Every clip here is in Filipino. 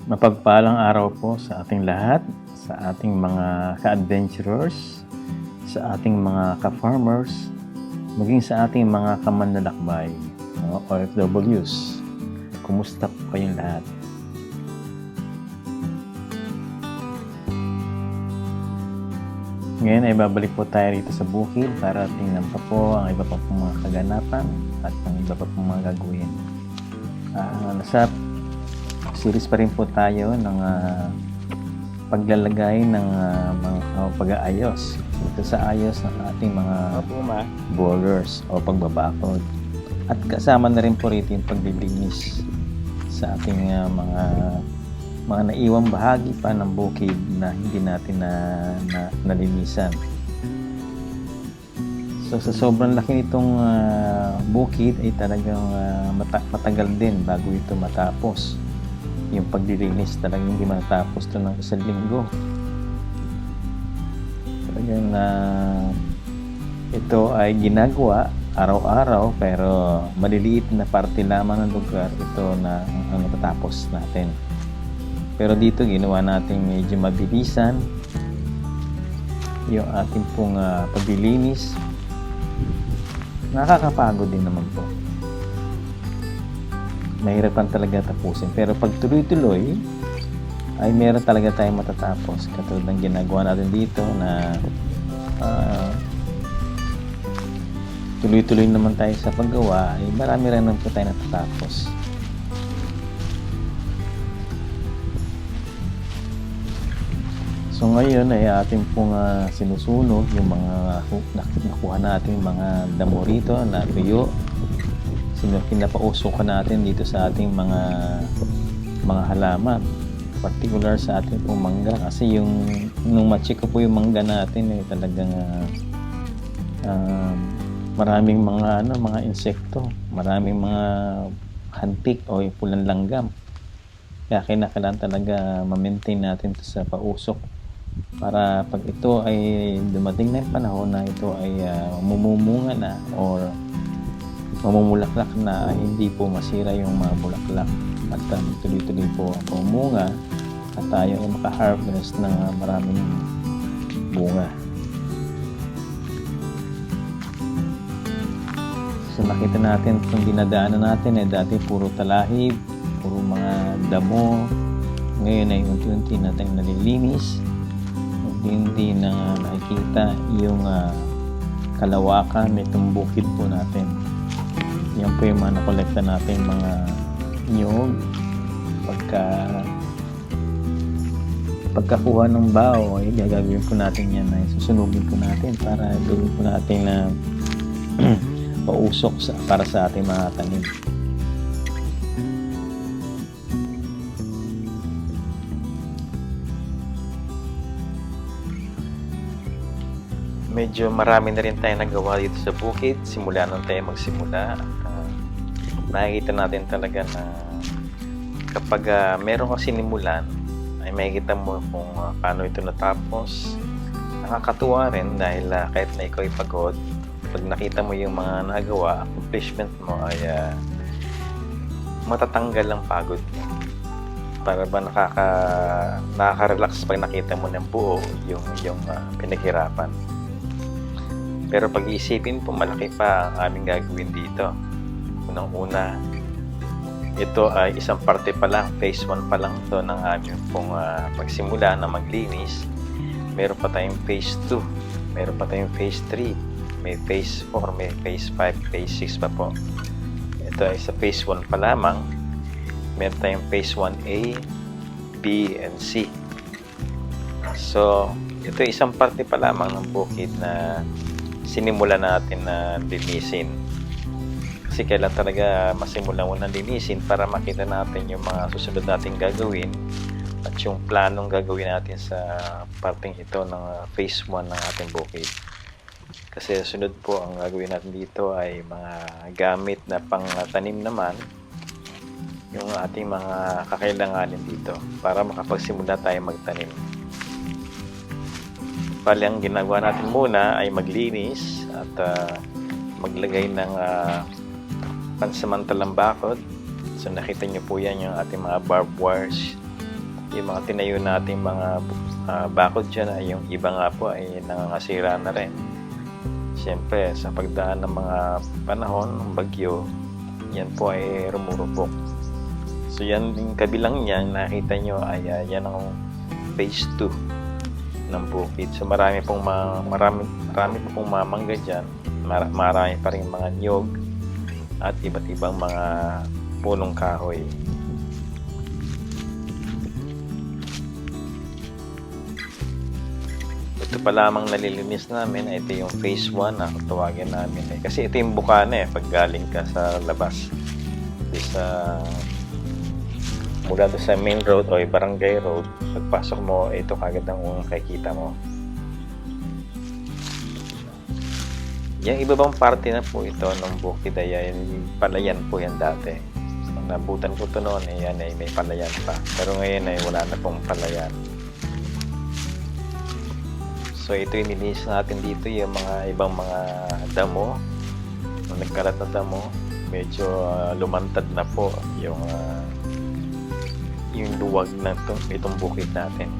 Mapagpalang araw po sa ating lahat, sa ating mga ka-adventurers, sa ating mga ka-farmers, maging sa ating mga kamanlalakbay, OFWs. Kumusta po kayong lahat? Ngayon ay babalik po tayo rito sa bukid para tingnan pa po ang iba pa pong mga kaganapan at ang iba pa pong mga gagawin. Nasa series pa rin po tayo ng paglalagay ng mga pag-aayos ito sa ayos ng ating mga borders o pagbabakod. At kasama na rin po rito yung paglilinis sa ating mga naiwang bahagi pa ng bukid na hindi natin nalinisan. So sa sobrang laki nitong bukid ay talagang matagal din bago ito matapos. Yung paglilinis talagang hindi matapos ito ng 1 linggo. Talagang ito ay ginagawa araw-araw pero maliliit na parte lamang ng lugar ito na ang natatapos natin. Pero dito ginawa natin medyo mabilisan yung ating pong paglilinis. Nakakapagod din naman po. Mahirapan talaga tapusin. Pero pag tuloy-tuloy, ay meron talaga tayong matatapos. Katulad ng ginagawa natin dito na tuloy-tuloy naman tayo sa paggawa, ay marami rin naman po tayo natatapos. So ngayon ay ating pong sinusunog yung mga nakuha natin mga damo rito na tuyo. Pinapausukan natin dito sa ating mga halaman, particular sa ating pong mangga kasi nung ma-check ko po yung mangga natin ay talagang maraming mga insekto, maraming mga hantik o pulang langgam. Kaya kinakailangan talaga ma-maintain natin ito sa pausok para pag ito ay dumating na yung panahon na ito ay mumumunga na or mamumulaklak na, hindi po masira yung mga bulaklak at tuloy-tuloy po ang pumunga at tayo ay maka-harvest ng maraming bunga. So nakita natin itong dinadaanan natin ay dati puro talahib, puro mga damo. Ngayon ay unti-unti natin nalilinis, unti-unti na nakikita yung kalawakan nitong bukid po natin. Yan po yung mga nakolekta natin mga nyog. Pagkakuha ng bao ay gagawin po natin yan ay susunugin po natin para gawin po natin na pausok para sa ating mga tanim. Medyo marami na rin tayo nagawa dito sa bukid. Simula nung tayo magsimula. Nakikita natin talaga na kapag meron kang sinimulan, ay makikita mo kung paano ito natapos. Nakakatuwa rin dahil kahit na ikaw ay pagod, pag nakita mo yung mga nagawa, accomplishment mo ay matatanggal ang pagod mo. Para ba nakaka-relax pag nakita mo ng buo yung pinaghirapan. Pero pag-iisipin po, malaki pa ang aming gagawin dito. Unang-una, ito ay isang parte pa lang, phase 1 pa lang ito ng aming pong pagsimula na maglinis. Meron pa tayong phase 2, meron pa tayong phase 3, may phase 4, may phase 5, phase 6 pa po. Ito ay sa phase 1 pa lamang. Meron tayong phase 1A, B, and C. So, ito ay isang parte pa lamang ng bukid na sinimula natin na linisin. Kasi kailan talaga masimulan mo na linisin para makita natin yung mga susunod nating gagawin at yung planong gagawin natin sa parting ito ng phase 1 ng ating bukid. Kasi sunod po ang gagawin natin dito ay mga gamit na pang-tanim naman, yung ating mga kakailanganin dito para makapagsimula tayo magtanim. Bali, ang ginagawa natin muna ay maglinis at maglagay ng pansamantalang bakod. So nakita nyo po yan yung ating mga barbed wires yung mga tinayo nating mga bakod dyan ay yung iba nga po ay nangangasira na rin. Siyempre sa pagdaan ng mga panahon ng bagyo, yan po ay rumurupok. So yan yung kabilang yan, nakita nyo ay yan ang phase 2 ng bukid. So marami po pong mamangga dyan, marami pa rin mga niyog at iba't ibang mga punong kahoy. Ito pa lamang nalilinis namin, ito yung phase 1 na tawagin namin kasi ito yung bukana pag galing ka sa labas mula doon sa main road o barangay road, pagpasok mo ito kagad ang unang makikita mo. Yung iba bang parte na po ito ng bukid ay palayan po yan dati. Nung nabutan ko ito noon yan ay may palayan pa, pero ngayon ay wala na pong palayan. So ito yung nilinis natin dito, yung mga ibang mga damo. Nung nagkalat na damo, medyo lumantad na po yung luwag na itong bukid natin.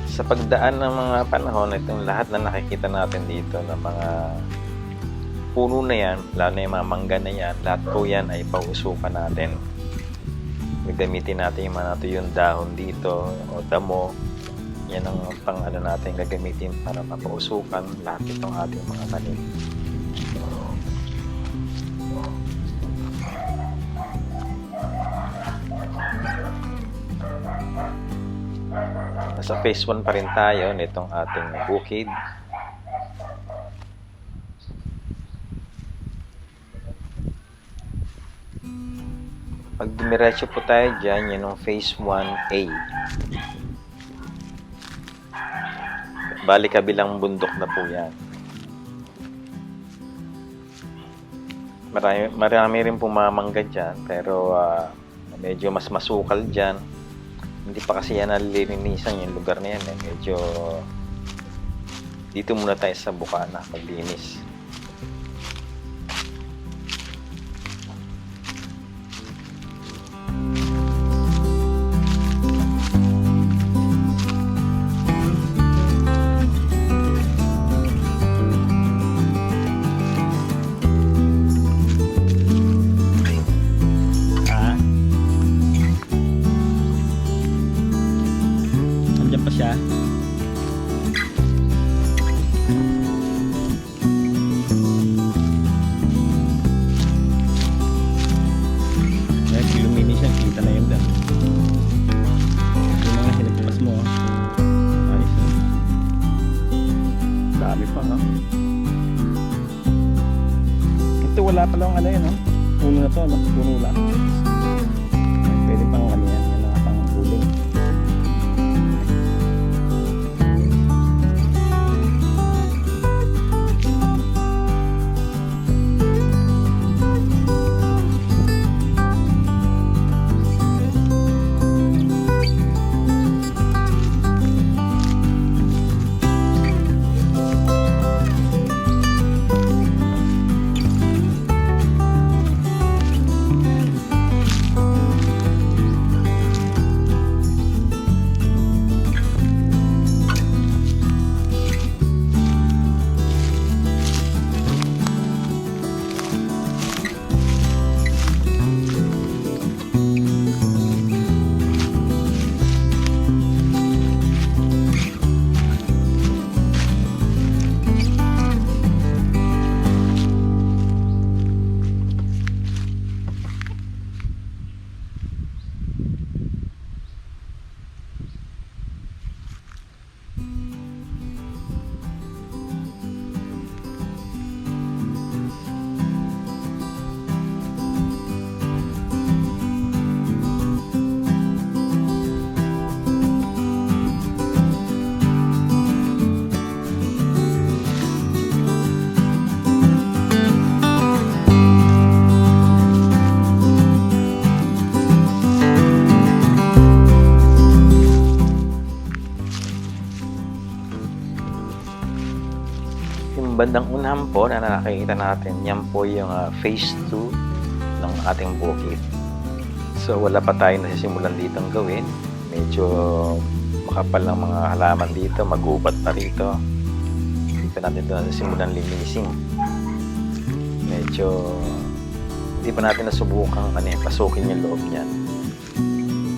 Sa pagdaan ng mga panahon, itong lahat na nakikita natin dito ng mga puno na yan, lalo na yung mga mangga na yan, lahat po yan ay pausukan natin. Gagamitin natin yung yung dahon dito o damo. Yan ang natin gagamitin para mapausukan lahat itong ating mga tanim. Nasa phase 1 pa rin tayo nitong ating bukid. Pag dumiretso po tayo dyan, yun yung phase 1A. Bali kabilang bundok na po yan. Marami rin pumamangga dyan, pero medyo mas masukal dyan. Hindi pa kasi yan nalilinisan yung lugar na yan. Medyo dito muna tayo sa bukana maglinis. Nandiyan pa siya. Kahit lumini siya, kita na yun doon. Yung mga sinagpas mo, ayos na. Dami pa, ha? Ito wala pa lang yun, ha? Puno na to, no? Puno lang. Pwede pang yan, yan ang pang uling. bandang unahan po na nakikita natin, yan po yung phase 2 ng ating bukid. So wala pa tayong nasisimulan ditong gawin. Medyo makapal ng mga halaman dito, magubat pa rito. Dito natin ito nasisimulan linisin. Medyo hindi pa natin nasubukan pasukin yung loob niyan.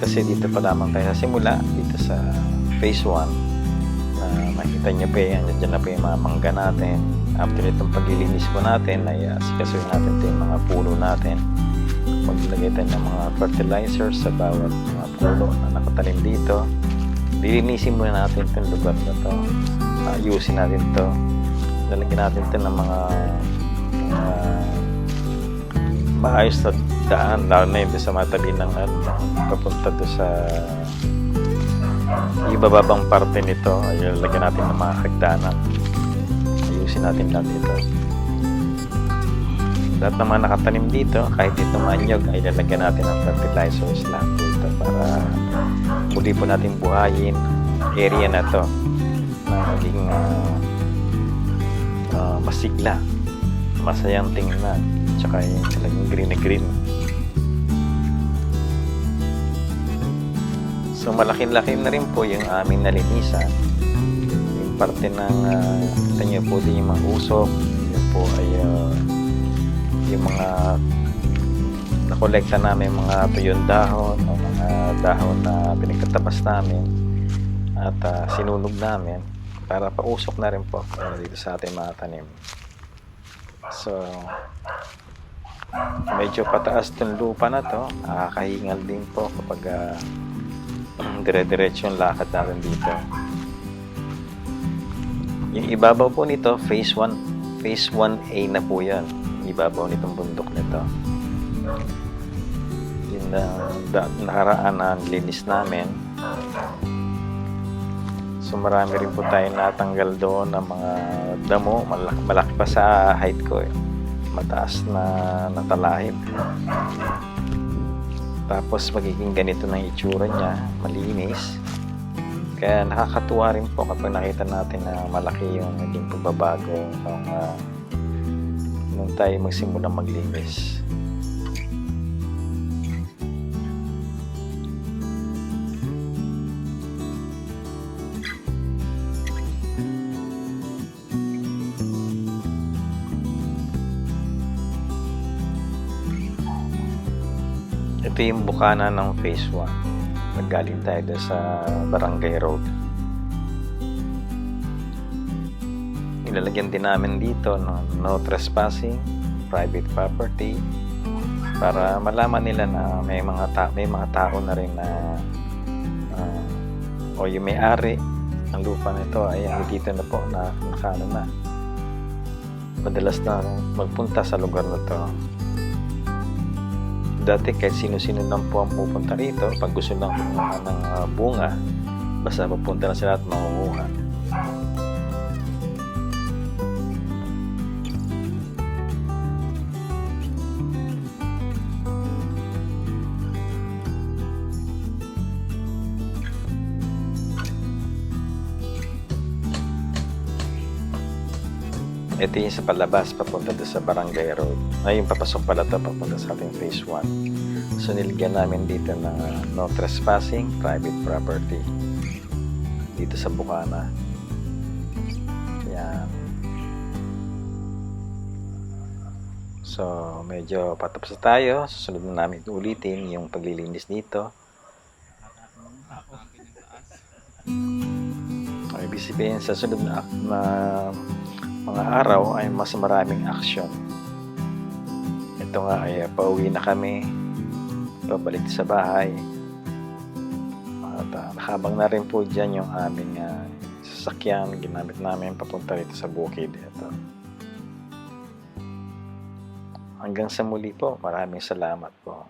Kasi dito pa lamang tayo sa simula, dito sa phase 1. Makita niyo pa yan, dyan na pa yung mga mangga natin. After itong paglilinis po natin, ay sikasuyin natin ito yung mga puno natin. Maglagay tayo ng mga fertilizers sa bawat mga puno na nakatanim dito. Lilinisin muna natin itong lugar na to. Ayusin natin ito. Lalagyan natin ito ng mga maayos na daan, lalo na yun sa matabi ng papunta doon sa ibababang parte nito. Ay lalagyan natin ng mga hagdanan. Ayusin natin lahat ito. Lahat ng mga nakatanim dito, kahit itong anyog, ay lalagyan natin ng fertilizers lang po ito para muli po natin buhayin area na to na maging masigla, masayang tingnan, tsaka yung talagang green na green. So malaki-laki na rin po yung aming nalinisan. Yung parte ng kita nyo po din yung mga usok, yun po ay yung mga nakolekta namin, mga tuyong dahon o mga dahon na pinagtatabas namin at sinunog namin para pausok na rin po dito sa ating mga tanim. So medyo pataas itong lupa na to, nakakahingal din po kapag dire-diretso yung lakad natin dito. Yung ibabaw po nito, phase 1A na po yan, ibabaw nitong bundok nito. Yun na nakaraan na linis namin. So marami rin po tayong natanggal doon ng mga damo, malaki pa sa height ko mataas na natalahib. Tapos magiging ganito ng itsura niya, malinis. Kaya nakakatuwa rin po kapag nakita natin na malaki yung naging pagbabago nung tayo magsimulang maglinis. Ito yung bukana ng phase 1. Naggaling tayo doon sa Barangay Road. Ilalagyan din namin dito no trespassing, private property, para malaman nila na may mga tao na rin na o yung may-ari ng lupa nito ay dito na po na nakano na. Madalas na magpunta sa lugar na to. Dati kahit sino-sino lang po ang pupunta rito pag gusto lang kumuha ng bunga, basta pupunta na sila at mangunguha. Ito yung sa palabas, papunta doon sa Barangay Road. Ay, yung papasok pala ito, papunta sa ating phase 1. So, niligyan namin dito na no trespassing, private property. Dito sa Bukana. Yan. So, medyo patapos na tayo. Susunod na namin ulitin yung paglilinis dito. Ay, ibig sabihin, sa sunod na mga araw ay mas maraming action. Ito nga ay pauwi na kami, pabalik sa bahay. At nakabang na rin po dyan yung aming sasakyan ginamit namin papunta rito sa bukid. Ito. Hanggang sa muli po, maraming salamat po.